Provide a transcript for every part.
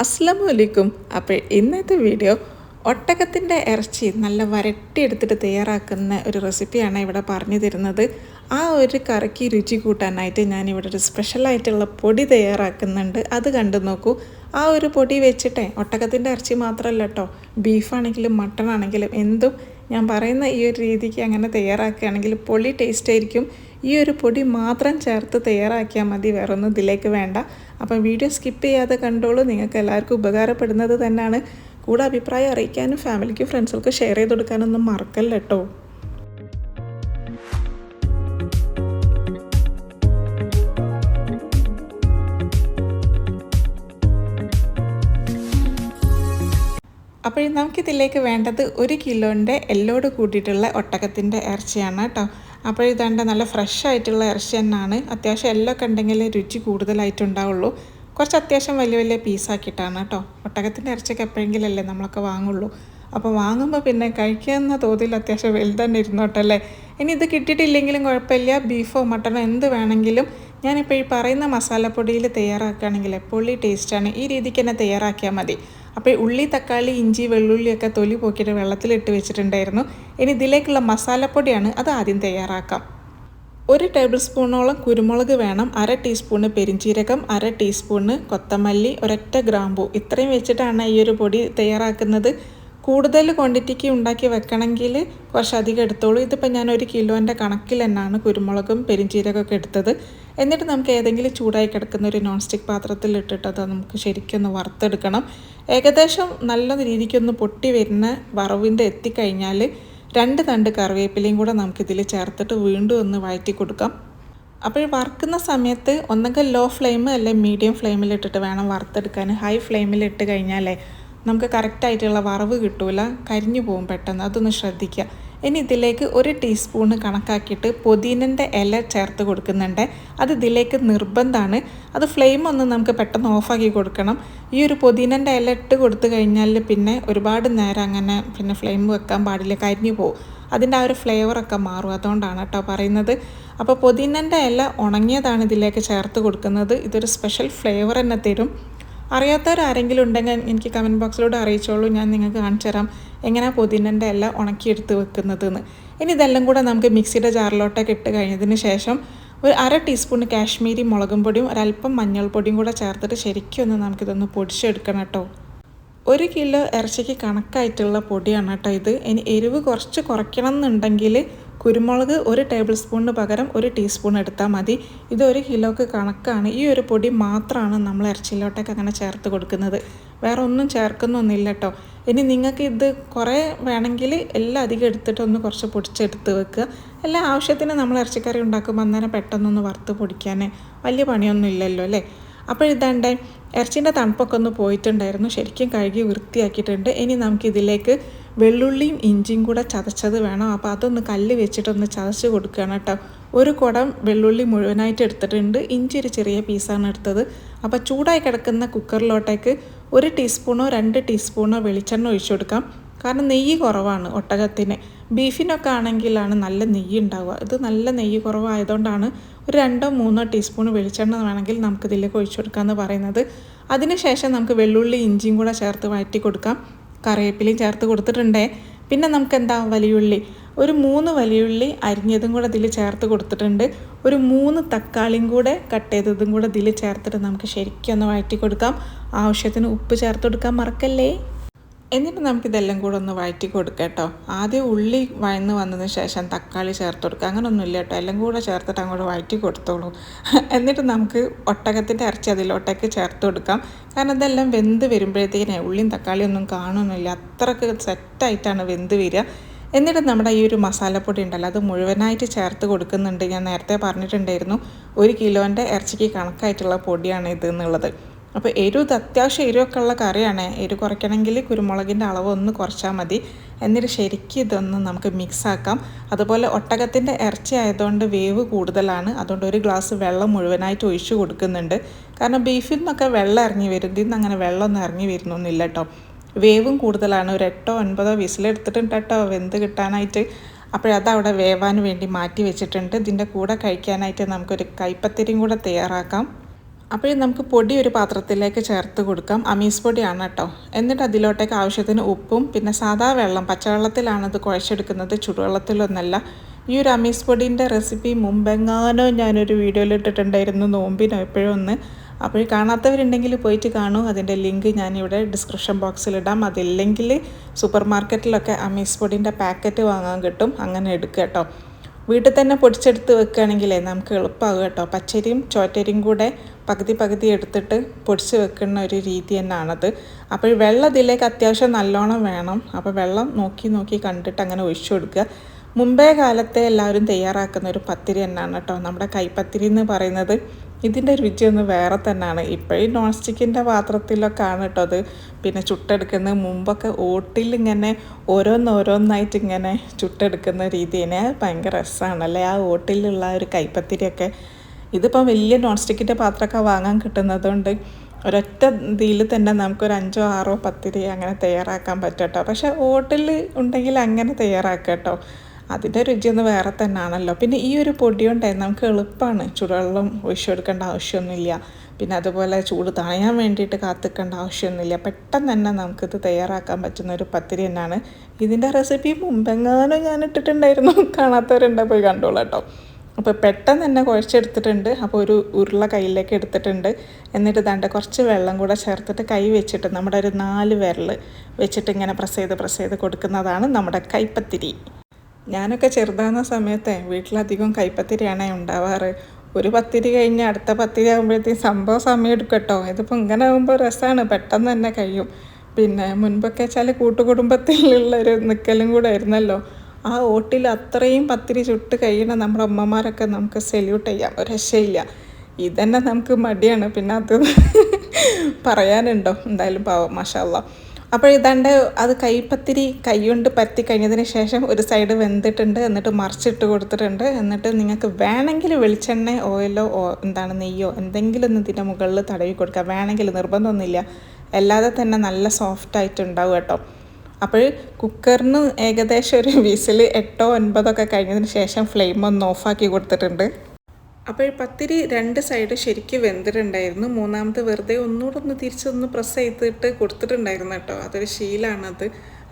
അസ്സലാമു അലൈക്കും. അപ്പോൾ ഇന്നത്തെ വീഡിയോ ഒട്ടകത്തിൻ്റെ ഇറച്ചി നല്ല വരട്ടിയെടുത്തിട്ട് തയ്യാറാക്കുന്ന ഒരു റെസിപ്പിയാണ് ഇവിടെ പറഞ്ഞു തരുന്നത്. ആ ഒരു കറിക്ക് രുചി കൂട്ടാനായിട്ട് ഞാനിവിടെ ഒരു സ്പെഷ്യലായിട്ടുള്ള പൊടി തയ്യാറാക്കുന്നുണ്ട്. അത് കണ്ടു നോക്കൂ. ആ ഒരു പൊടി വെച്ചിട്ടേ ഒട്ടകത്തിൻ്റെ ഇറച്ചി മാത്രമല്ല കേട്ടോ, ബീഫാണെങ്കിലും മട്ടൺ ആണെങ്കിലും എന്തും ഞാൻ പറയുന്ന ഈ ഒരു രീതിക്ക് അങ്ങനെ തയ്യാറാക്കുകയാണെങ്കിൽ പൊളി ടേസ്റ്റ് ആയിരിക്കും. ഈ ഒരു പൊടി മാത്രം ചേർത്ത് തയ്യാറാക്കിയാൽ മതി, വേറൊന്നും ഇതിലേക്ക് വേണ്ട. അപ്പം വീഡിയോ സ്കിപ്പ് ചെയ്യാതെ കണ്ടോളൂ, നിങ്ങൾക്ക് എല്ലാവർക്കും ഉപകാരപ്പെടുന്നത് തന്നെയാണ്. കൂടെ അഭിപ്രായം അറിയിക്കാനും ഫാമിലിക്കും ഫ്രണ്ട്സുകൾക്ക് ഷെയർ ചെയ്ത് കൊടുക്കാനൊന്നും മറക്കല്ല കേട്ടോ. അപ്പോൾ നമുക്കിതിലേക്ക് വേണ്ടത് 1 കിലോൻ്റെ എല്ലോട് കൂട്ടിയിട്ടുള്ള ഒട്ടകത്തിൻ്റെ ഇറച്ചിയാണ് കേട്ടോ. അപ്പോൾ ഇതാണ്ട് നല്ല ഫ്രഷ് ആയിട്ടുള്ള ഇറച്ചി തന്നെയാണ്. അത്യാവശ്യം എല്ലൊക്കെ ഉണ്ടെങ്കിൽ രുചി കൂടുതലായിട്ടുണ്ടാവുള്ളൂ. കുറച്ച് അത്യാവശ്യം വലിയ വലിയ പീസാക്കിയിട്ടാണ് കേട്ടോ. ഒട്ടകത്തിൻ്റെ ഇറച്ചിയൊക്കെ എപ്പോഴെങ്കിലല്ലേ നമ്മളൊക്കെ വാങ്ങുള്ളൂ. അപ്പോൾ വാങ്ങുമ്പോൾ പിന്നെ കഴിക്കുന്ന തോതിൽ അത്യാവശ്യം വലുതന്നെ ഇരുന്നോട്ടല്ലേ. ഇനി ഇത് കിട്ടിയിട്ടില്ലെങ്കിലും കുഴപ്പമില്ല, ബീഫോ മട്ടണോ എന്ത് വേണമെങ്കിലും ഞാനിപ്പോൾ ഈ പറയുന്ന മസാലപ്പൊടിയിൽ തയ്യാറാക്കുകയാണെങ്കിൽ പൊള്ളി ടേസ്റ്റാണ്. ഈ രീതിക്ക് തന്നെ തയ്യാറാക്കിയാൽ മതി. അപ്പോൾ ഉള്ളി, തക്കാളി, ഇഞ്ചി, വെള്ളുള്ളിയൊക്കെ തൊലി പോക്കിയിട്ട് വെള്ളത്തിലിട്ട് വെച്ചിട്ടുണ്ടായിരുന്നു. ഇനി ഇതിലേക്കുള്ള മസാലപ്പൊടിയാണ്, അത് ആദ്യം തയ്യാറാക്കാം. 1 ടേബിൾ സ്പൂണോളം കുരുമുളക് വേണം, 1/2 ടീസ്പൂണ് പെരിഞ്ചീരകം, 1/2 ടീസ്പൂണ് കൊത്തമല്ലി, ഒരൊറ്റ ഗ്രാമ്പൂ. ഇത്രയും വെച്ചിട്ടാണ് ഈ ഒരു പൊടി തയ്യാറാക്കുന്നത്. കൂടുതൽ ക്വാണ്ടിറ്റിക്ക് ഉണ്ടാക്കി വെക്കണമെങ്കിൽ കുറച്ചധികം എടുത്തോളൂ. ഇതിപ്പോൾ ഞാൻ 1 കിലോൻ്റെ കണക്കിൽ തന്നെയാണ് കുരുമുളകും പെരിഞ്ചീരകമൊക്കെ എടുത്തത്. എന്നിട്ട് നമുക്ക് ഏതെങ്കിലും ചൂടായി കിടക്കുന്ന ഒരു നോൺ സ്റ്റിക്ക് പാത്രത്തിൽ ഇട്ടിട്ട് അത് നമുക്ക് ശരിക്കൊന്ന് വറുത്തെടുക്കണം. ഏകദേശം നല്ല രീതിക്കൊന്ന് പൊട്ടി വരുന്ന വറവിൻ്റെ എത്തിക്കഴിഞ്ഞാൽ 2 തണ്ട് കറിവേപ്പിലയും കൂടെ നമുക്കിതിൽ ചേർത്തിട്ട് വീണ്ടും ഒന്ന് വഴറ്റി കൊടുക്കാം. അപ്പോൾ വറുക്കുന്ന സമയത്ത് ഒന്നെങ്കിൽ ലോ ഫ്ലെയിം അല്ലെങ്കിൽ മീഡിയം ഫ്ലെയിമിലിട്ടിട്ട് വേണം വറുത്തെടുക്കാൻ. ഹൈ ഫ്ലെയിമിലിട്ട് കഴിഞ്ഞാലേ നമുക്ക് കറക്റ്റായിട്ടുള്ള വറവ് കിട്ടൂല, കരിഞ്ഞു പോകും പെട്ടെന്ന്, അതൊന്ന് ശ്രദ്ധിക്കുക. ഇനി ഇതിലേക്ക് 1 ടീസ്പൂണ് കണക്കാക്കിയിട്ട് പുതിനൻ്റെ ഇല ചേർത്ത് കൊടുക്കുന്നുണ്ട്. അത് ഇതിലേക്ക് നിർബന്ധമാണ്. അത് ഫ്ലെയിം ഒന്ന് നമുക്ക് പെട്ടെന്ന് ഓഫാക്കി കൊടുക്കണം. ഈ ഒരു പുതിനൻ്റെ ഇല ഇട്ട് കൊടുത്തു കഴിഞ്ഞാൽ പിന്നെ ഒരുപാട് നേരം അങ്ങനെ പിന്നെ ഫ്ലെയിം വെക്കാൻ പാടില്ല, കരിഞ്ഞു പോകും. അതിൻ്റെ ആ ഒരു ഫ്ലേവറൊക്കെ മാറും, അതുകൊണ്ടാണ് കേട്ടോ പറയുന്നത്. അപ്പോൾ പുതിനൻ്റെ ഇല ഉണങ്ങിയതാണ് ഇതിലേക്ക് ചേർത്ത് കൊടുക്കുന്നത്. ഇതൊരു സ്പെഷ്യൽ ഫ്ലേവർ തന്നെ തരും. അറിയാത്തവരാരെങ്കിലും ഉണ്ടെങ്കിൽ എനിക്ക് കമൻറ്റ് ബോക്സിലൂടെ അറിയിച്ചോളൂ, ഞാൻ നിങ്ങൾക്ക് കാണിച്ചു തരാം എങ്ങനെ പുതിനൻ്റെ എല്ലാം ഉണക്കിയെടുത്ത് വെക്കുന്നതെന്ന്. ഇനി ഇതെല്ലാം കൂടെ നമുക്ക് മിക്സിയുടെ ജാറിലോട്ടൊക്കെ ഇട്ട് കഴിഞ്ഞതിന് ശേഷം 1/2 ടീസ്പൂൺ കാശ്മീരി മുളകും പൊടിയും ഒരല്പം മഞ്ഞൾപ്പൊടിയും കൂടെ ചേർത്തിട്ട് ശരിക്കും ഒന്ന് നമുക്കിതൊന്ന് പൊടിച്ചെടുക്കണം കേട്ടോ. 1 കിലോ ഇറച്ചിക്ക് കണക്കായിട്ടുള്ള പൊടിയാണ് കേട്ടോ ഇത്. ഇനി എരിവ് കുറച്ച് കുറയ്ക്കണം എന്നുണ്ടെങ്കിൽ കുരുമുളക് 1 ടേബിൾ സ്പൂണിന് പകരം 1 ടീസ്പൂൺ എടുത്താൽ മതി. ഇത് 1 കിലോക്ക് കണക്കാണ്. ഈ ഒരു പൊടി മാത്രമാണ് നമ്മൾ ഇറച്ചിയിലോട്ടൊക്കെ അങ്ങനെ ചേർത്ത് കൊടുക്കുന്നത്, വേറെ ഒന്നും ചേർക്കുന്നൊന്നുമില്ല കേട്ടോ. ഇനി നിങ്ങൾക്ക് ഇത് കുറേ വേണമെങ്കിൽ എല്ലാം അധികം എടുത്തിട്ട് ഒന്ന് കുറച്ച് പൊടിച്ചെടുത്ത് വെക്കുക. എല്ലാ ആവശ്യത്തിന് നമ്മൾ ഇറച്ചിക്കറി ഉണ്ടാക്കുമ്പോൾ അന്നേരം പെട്ടെന്നൊന്ന് വറുത്ത് പൊടിക്കാൻ വലിയ പണിയൊന്നും ഇല്ലല്ലോ അല്ലേ. അപ്പോൾ ഇതാണ്ട് ഇറച്ചിൻ്റെ തണുപ്പൊക്കെ ഒന്ന് പോയിട്ടുണ്ടായിരുന്നു, ശരിക്കും കഴുകി വൃത്തിയാക്കിയിട്ടുണ്ട്. ഇനി നമുക്കിതിലേക്ക് വെള്ളുള്ളിയും ഇഞ്ചിയും കൂടെ ചതച്ചത് വേണം. അപ്പോൾ അതൊന്ന് കല്ല് വെച്ചിട്ടൊന്ന് ചതച്ച് കൊടുക്കുകയാണ് കേട്ടോ. 1 കുടം വെള്ളുള്ളി മുഴുവനായിട്ട് എടുത്തിട്ടുണ്ട്, ഇഞ്ചി ഒരു ചെറിയ പീസാണ് എടുത്തത്. അപ്പോൾ ചൂടായി കിടക്കുന്ന കുക്കറിലോട്ടേക്ക് 1 ടീസ്പൂണോ 2 ടീസ്പൂണോ വെളിച്ചെണ്ണ ഒഴിച്ചു കൊടുക്കാം. കാരണം നെയ്യ് കുറവാണ് ഒട്ടകത്തിന്. ബീഫിനൊക്കെ ആണെങ്കിലാണ് നല്ല നെയ്യ് ഉണ്ടാവുക. ഇത് നല്ല നെയ്യ് കുറവായതുകൊണ്ടാണ് 1 2 3 ടീസ്പൂൺ വെളിച്ചെണ്ണ വേണമെങ്കിൽ നമുക്കിതിലേക്ക് ഒഴിച്ചു കൊടുക്കാമെന്ന് പറയുന്നത്. അതിനുശേഷം നമുക്ക് വെള്ളുള്ളി ഇഞ്ചിയും കൂടെ ചേർത്ത് വഴറ്റി കൊടുക്കാം. കറിവേപ്പിലയും ചേർത്ത് കൊടുത്തിട്ടുണ്ടേ. പിന്നെ നമുക്ക് വലിയുള്ളി 3 വലിയുള്ളി അരിഞ്ഞതും കൂടെ ഇതിൽ ചേർത്ത് കൊടുത്തിട്ടുണ്ട്. 3 തക്കാളിയും കൂടെ കട്ട് ചെയ്തതും കൂടെ ഇതിൽ ചേർത്തിട്ട് നമുക്ക് ശരിക്കും ഒന്ന് വഴറ്റി കൊടുക്കാം. ആവശ്യത്തിന് ഉപ്പ് ചേർത്ത് കൊടുക്കാൻ മറക്കല്ലേ. എന്നിട്ട് നമുക്കിതെല്ലാം കൂടെ ഒന്ന് വഴറ്റി കൊടുക്കാം കേട്ടോ. ആദ്യം ഉള്ളി വഴന്ന് വന്നതിന് ശേഷം തക്കാളി ചേർത്ത് കൊടുക്കുക, അങ്ങനെയൊന്നുമില്ല കേട്ടോ. എല്ലാം കൂടെ ചേർത്തിട്ട് അങ്ങോട്ട് വഴറ്റി കൊടുത്തോളൂ. എന്നിട്ട് നമുക്ക് ഒട്ടകത്തിൻ്റെ ഇറച്ചി അതിലോട്ടേക്ക് ചേർത്ത് കൊടുക്കാം. കാരണം ഇതെല്ലാം വെന്ത് വരുമ്പോഴത്തേക്കിനെ ഉള്ളിയും തക്കാളിയും ഒന്നും കാണുന്നില്ല, അത്രക്ക് സെറ്റായിട്ടാണ് വെന്ത് വരിക. എന്നിട്ട് നമ്മുടെ ഈ ഒരു മസാലപ്പൊടി ഉണ്ടല്ലോ, അത് മുഴുവനായിട്ട് ചേർത്ത് കൊടുക്കുന്നുണ്ട്. ഞാൻ നേരത്തെ പറഞ്ഞിട്ടുണ്ടായിരുന്നു 1 കിലോൻ്റെ ഇറച്ചിക്ക് കണക്കായിട്ടുള്ള പൊടിയാണ് ഇത് എന്നുള്ളത്. അപ്പോൾ എരിവ് അത്യാവശ്യം എരിവൊക്കെ ഉള്ള കറിയാണ്. എരിവ് കുറയ്ക്കണമെങ്കിൽ കുരുമുളകിൻ്റെ അളവ് ഒന്ന് കുറച്ചാൽ മതി. എന്നിട്ട് ശരിക്കും ഇതൊന്ന് നമുക്ക് മിക്സാക്കാം. അതുപോലെ ഒട്ടകത്തിൻ്റെ ഇറച്ചി ആയതുകൊണ്ട് വേവ് കൂടുതലാണ്, അതുകൊണ്ട് 1 ഗ്ലാസ് വെള്ളം മുഴുവനായിട്ട് ഒഴിച്ചു കൊടുക്കുന്നുണ്ട്. കാരണം ബീഫിൽ നിന്നൊക്കെ വെള്ളം ഇറങ്ങി വരും, ഇതിൽ നിന്ന് അങ്ങനെ വെള്ളമൊന്നും ഇറങ്ങി വരുന്നൊന്നുമില്ല കേട്ടോ. വേവും കൂടുതലാണ്. 8 9 വിസിലെടുത്തിട്ടുണ്ട് കേട്ടോ വെന്ത് കിട്ടാനായിട്ട്. അപ്പോഴതവിടെ വേവാൻ വേണ്ടി മാറ്റി വെച്ചിട്ടുണ്ട്. ഇതിൻ്റെ കൂടെ കഴിക്കാനായിട്ട് നമുക്കൊരു കൈപ്പത്തിരിയും കൂടെ തയ്യാറാക്കാം. അപ്പോൾ നമുക്ക് പൊടി ഒരു പാത്രത്തിലേക്ക് ചേർത്ത് കൊടുക്കാം. അമീസ് പൊടിയാണ് കേട്ടോ. എന്നിട്ട് അതിലോട്ടേക്ക് ആവശ്യത്തിന് ഉപ്പും പിന്നെ സാദാ വെള്ളം, പച്ചവെള്ളത്തിലാണ് ഇത് കുഴച്ചെടുക്കുന്നത്, ചുടുവെള്ളത്തിലൊന്നല്ല. ഈ ഒരു അമീസ് പൊടീൻ്റെ റെസിപ്പി മുമ്പെങ്ങാനോ ഞാനൊരു വീഡിയോയിൽ ഇട്ടിട്ടുണ്ടായിരുന്നു, നോമ്പിനോ എപ്പോഴും ഒന്ന്. അപ്പോൾ കാണാത്തവരുണ്ടെങ്കിൽ പോയിട്ട് കാണൂ. അതിൻ്റെ ലിങ്ക് ഞാനിവിടെ ഡിസ്ക്രിപ്ഷൻ ബോക്സിലിടാം. അതില്ലെങ്കിൽ സൂപ്പർ മാർക്കറ്റിലൊക്കെ അമീസ് പൊടീൻ്റെ പാക്കറ്റ് വാങ്ങാൻ കിട്ടും, അങ്ങനെ എടുക്കുക കേട്ടോ. വീട്ടിൽ തന്നെ പൊടിച്ചെടുത്ത് വെക്കുകയാണെങ്കിലേ നമുക്ക് എളുപ്പമാകും കേട്ടോ. പച്ചരിയും ചോറ്റരിയും കൂടെ പകുതി എടുത്തിട്ട് പൊടിച്ച് വെക്കുന്ന ഒരു രീതി തന്നെയാണത്. അപ്പോൾ വെള്ളം ഇതിലേക്ക് അത്യാവശ്യം നല്ലോണം വേണം. അപ്പോൾ വെള്ളം നോക്കി കണ്ടിട്ട് അങ്ങനെ ഒഴിച്ചു കൊടുക്കുക. മുമ്പേ കാലത്തെ എല്ലാവരും തയ്യാറാക്കുന്ന ഒരു പത്തിരി തന്നെയാണ് കേട്ടോ നമ്മുടെ കൈപ്പത്തിരി എന്ന് പറയുന്നത്. ഇതിൻ്റെ രുചിയൊന്ന് വേറെ തന്നെയാണ്. ഇപ്പോഴും നോൺ സ്റ്റിക്കിൻ്റെ പാത്രത്തിലൊക്കെ ആണ് കേട്ടോ അത് പിന്നെ ചുട്ടെടുക്കുന്നത്. മുമ്പൊക്കെ ഓട്ടിലിങ്ങനെ ഓരോന്നായിട്ട് ഇങ്ങനെ ചുട്ടെടുക്കുന്ന രീതിനെ ഭയങ്കര രസമാണല്ലേ ആ ഓട്ടിലുള്ള ഒരു കൈപ്പത്തിരിയൊക്കെ. ഇതിപ്പം വലിയ നോൺ സ്റ്റിക്കിൻ്റെ പാത്രമൊക്കെ വാങ്ങാൻ കിട്ടുന്നതുകൊണ്ട് ഒരൊറ്റ ഇതിൽ തന്നെ നമുക്കൊരു 5 or 6 പത്തിരി അങ്ങനെ തയ്യാറാക്കാൻ പറ്റും കേട്ടോ. പക്ഷേ ഓട്ടിൽ ഉണ്ടെങ്കിൽ അങ്ങനെ തയ്യാറാക്കാം കേട്ടോ. അതിൻ്റെ രുചിയൊന്ന് വേറെ തന്നെയാണല്ലോ. പിന്നെ ഈ ഒരു പൊടി കൊണ്ടേ നമുക്ക് എളുപ്പമാണ്. ചൂടുവെള്ളം ഒഴിച്ചെടുക്കേണ്ട ആവശ്യമൊന്നുമില്ല. പിന്നെ അതുപോലെ ചൂട് തണയാൻ വേണ്ടിയിട്ട് കാത്തിക്കേണ്ട ആവശ്യമൊന്നുമില്ല. പെട്ടെന്ന് തന്നെ നമുക്കിത് തയ്യാറാക്കാൻ പറ്റുന്ന ഒരു പത്തിരി തന്നെയാണ്. ഇതിൻ്റെ റെസിപ്പി മുമ്പെങ്ങാനും ഞാൻ ഇട്ടിട്ടുണ്ടായിരുന്നു, കാണാത്തവരുണ്ടോ പോയി കണ്ടോളൂ കേട്ടോ. അപ്പോൾ പെട്ടെന്ന് തന്നെ കുഴച്ചെടുത്തിട്ടുണ്ട്. അപ്പോൾ ഒരു ഉരുള കയ്യിലേക്ക് എടുത്തിട്ടുണ്ട്. എന്നിട്ട് ദാണ്ട കുറച്ച് വെള്ളം കൂടെ ചേർത്തിട്ട് കൈ വെച്ചിട്ട് നമ്മുടെ ഒരു 4 വിരൽ വെച്ചിട്ട് ഇങ്ങനെ പ്രസ് ചെയ്ത് കൊടുക്കുന്നതാണ് നമ്മുടെ കൈപ്പത്തിരി. ഞാനൊക്കെ ചെറുതാകുന്ന സമയത്തെ വീട്ടിലധികം കൈപ്പത്തിരിയാണ് ഉണ്ടാവാറ്. ഒരു പത്തിരി കഴിഞ്ഞ് അടുത്ത പത്തിരി ആകുമ്പോഴത്തേക്കും സംഭവം സമയം എടുക്കും കേട്ടോ. ഇതിപ്പോൾ ഇങ്ങനെ ആകുമ്പോൾ രസമാണ്, പെട്ടെന്ന് തന്നെ കഴിയും. പിന്നെ മുൻപൊക്കെ വെച്ചാൽ കൂട്ടുകുടുംബത്തിലുള്ളൊരു നിൽക്കലും കൂടെ ആയിരുന്നല്ലോ. ആ ഓട്ടിൽ അത്രയും പത്തിരി ചുട്ട് കഴിയണ നമ്മുടെ അമ്മമാരൊക്കെ നമുക്ക് സല്യൂട്ട് ചെയ്യാം, ഒരു രക്ഷയില്ല. ഇതന്നെ നമുക്ക് മടിയാണ്, പിന്നെ അത് പറയാനുണ്ടോ. എന്തായാലും പാവം, മാഷാ അല്ലാ. അപ്പോൾ ഇതാണ്ട് അത് കൈപ്പത്തിരി കൈ കൊണ്ട് പറ്റി കഴിഞ്ഞതിന് ശേഷം ഒരു സൈഡ് വെന്തിട്ടുണ്ട്. എന്നിട്ട് മറിച്ചിട്ട് കൊടുത്തിട്ടുണ്ട്. എന്നിട്ട് നിങ്ങൾക്ക് വേണമെങ്കിൽ വെളിച്ചെണ്ണ ഓയിലോ നെയ്യോ എന്തെങ്കിലും ഒന്ന് ഇതിൻ്റെ മുകളിൽ തടവി കൊടുക്കുക. വേണമെങ്കിൽ, നിർബന്ധമൊന്നുമില്ല. അല്ലാതെ തന്നെ നല്ല സോഫ്റ്റായിട്ട് ഉണ്ടാവും കേട്ടോ. അപ്പോൾ കുക്കറിന് ഏകദേശം ഒരു വിസിൽ 8 or 9 കഴിഞ്ഞതിന് ശേഷം ഫ്ലെയിം ഒന്ന് ഓഫാക്കി കൊടുത്തിട്ടുണ്ട്. അപ്പോൾ പത്തിരി 2 സൈഡ് ശരിക്കും വെന്തിട്ടുണ്ടായിരുന്നു. മൂന്നാമത് വെറുതെ ഒന്നുകൂടെ തിരിച്ചൊന്ന് പ്രസ് ചെയ്തിട്ട് കൊടുത്തിട്ടുണ്ടായിരുന്നു കേട്ടോ. അതൊരു ശീലമാണത്.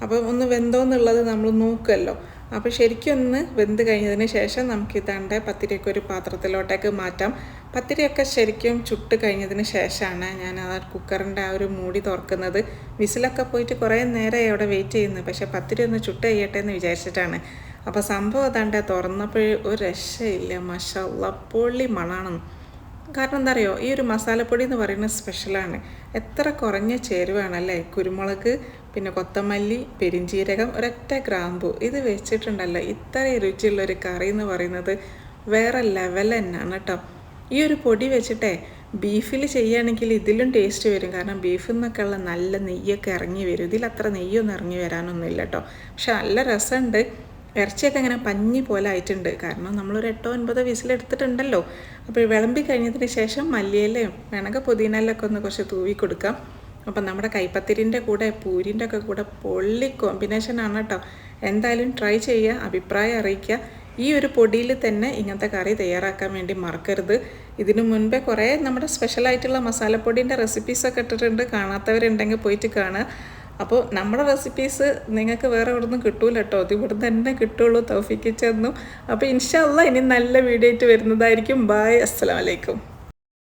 അപ്പോൾ ഒന്ന് വെന്തോ എന്നുള്ളത് നമ്മൾ നോക്കുമല്ലോ. അപ്പോൾ ശരിക്കും ഒന്ന് വെന്ത് കഴിഞ്ഞതിന് ശേഷം നമുക്ക് ഇതാണ്ട് പത്തിരിയൊക്കെ ഒരു പാത്രത്തിലോട്ടേക്ക് മാറ്റാം. പത്തിരിയൊക്കെ ശരിക്കും ചുട്ട് കഴിഞ്ഞതിന് ശേഷമാണ് ഞാൻ ആ കുക്കറിൻ്റെ ആ ഒരു മൂടി തുറക്കുന്നത്. വിസിലൊക്കെ പോയിട്ട് കുറേ നേരമായി അവിടെ വെയിറ്റ് ചെയ്യുന്നത്. പക്ഷേ പത്തിരി ഒന്ന് ചുട്ട് കഴിയട്ടെ എന്ന് വിചാരിച്ചിട്ടാണ്. അപ്പോൾ സംഭവം അതാണ്ട് തുറന്നപ്പോൾ ഒരു രക്ഷയില്ല, മാഷാ അല്ലാ, പൊള്ളി മണാണ്. കാരണം എന്താ അറിയോ, ഈ ഒരു മസാലപ്പൊടി എന്ന് പറയുന്നത് സ്പെഷ്യലാണ്. എത്ര കുറഞ്ഞ ചേരുവാണല്ലേ. കുരുമുളക്, പിന്നെ കൊത്തമല്ലി, പെരിഞ്ചീരകം, ഒരൊറ്റ ഗ്രാമ്പു, ഇത് വെച്ചിട്ടുണ്ടല്ലോ ഇത്ര രുചിയുള്ളൊരു കറി എന്ന് പറയുന്നത് വേറെ ലെവൽ തന്നെയാണ് കേട്ടോ. ഈ ഒരു പൊടി വെച്ചിട്ടേ ബീഫിൽ ചെയ്യുകയാണെങ്കിൽ ഇതിലും ടേസ്റ്റ് വരും. കാരണം ബീഫിൽ നിന്നൊക്കെ ഉള്ള നല്ല നെയ്യൊക്കെ ഇറങ്ങി വരും. ഇതിലത്ര നെയ്യൊന്നും ഇറങ്ങി വരാനൊന്നുമില്ല കേട്ടോ. പക്ഷെ നല്ല രസമുണ്ട്. ഇറച്ചിയൊക്കെ ഇങ്ങനെ പഞ്ഞി പോലെ ആയിട്ടുണ്ട്. കാരണം നമ്മളൊരു 8 or 9 വിസിലെടുത്തിട്ടുണ്ടല്ലോ. അപ്പോൾ വിളമ്പി കഴിഞ്ഞതിന് ശേഷം മല്ലിയിലയും വേണമെങ്കിൽ പുതിനയിലൊക്കെ ഒന്ന് കുറച്ച് തൂവി കൊടുക്കാം. അപ്പം നമ്മുടെ കൈപ്പത്തിരിൻ്റെ കൂടെ പൂരിൻ്റെ ഒക്കെ കൂടെ പൊള്ളി കോമ്പിനേഷനാണ് കേട്ടോ. എന്തായാലും ട്രൈ ചെയ്യുക, അഭിപ്രായം അറിയിക്കുക. ഈ ഒരു പൊടിയിൽ തന്നെ ഇങ്ങനത്തെ കറി തയ്യാറാക്കാൻ വേണ്ടി മറക്കരുത്. ഇതിനു മുൻപേ കുറേ നമ്മുടെ സ്പെഷ്യലായിട്ടുള്ള മസാലപ്പൊടീൻ്റെ റെസിപ്പീസൊക്കെ ഇട്ടിട്ടുണ്ട്. കാണാത്തവരുണ്ടെങ്കിൽ പോയിട്ട് കാണുക. അപ്പോൾ നമ്മുടെ റെസിപ്പീസ് നിങ്ങൾക്ക് വേറെ എവിടെ നിന്നും കിട്ടൂല കേട്ടോ. അത് ഇവിടെ തന്നെ കിട്ടുള്ളൂ, തൗഫീഖ് ചെന്നു. അപ്പോൾ ഇൻഷാ അല്ലാഹ് ഇനി നല്ല വീഡിയോ ആയിട്ട് വരുന്നതായിരിക്കും. ബായ്, അസ്സലാമു അലൈക്കും.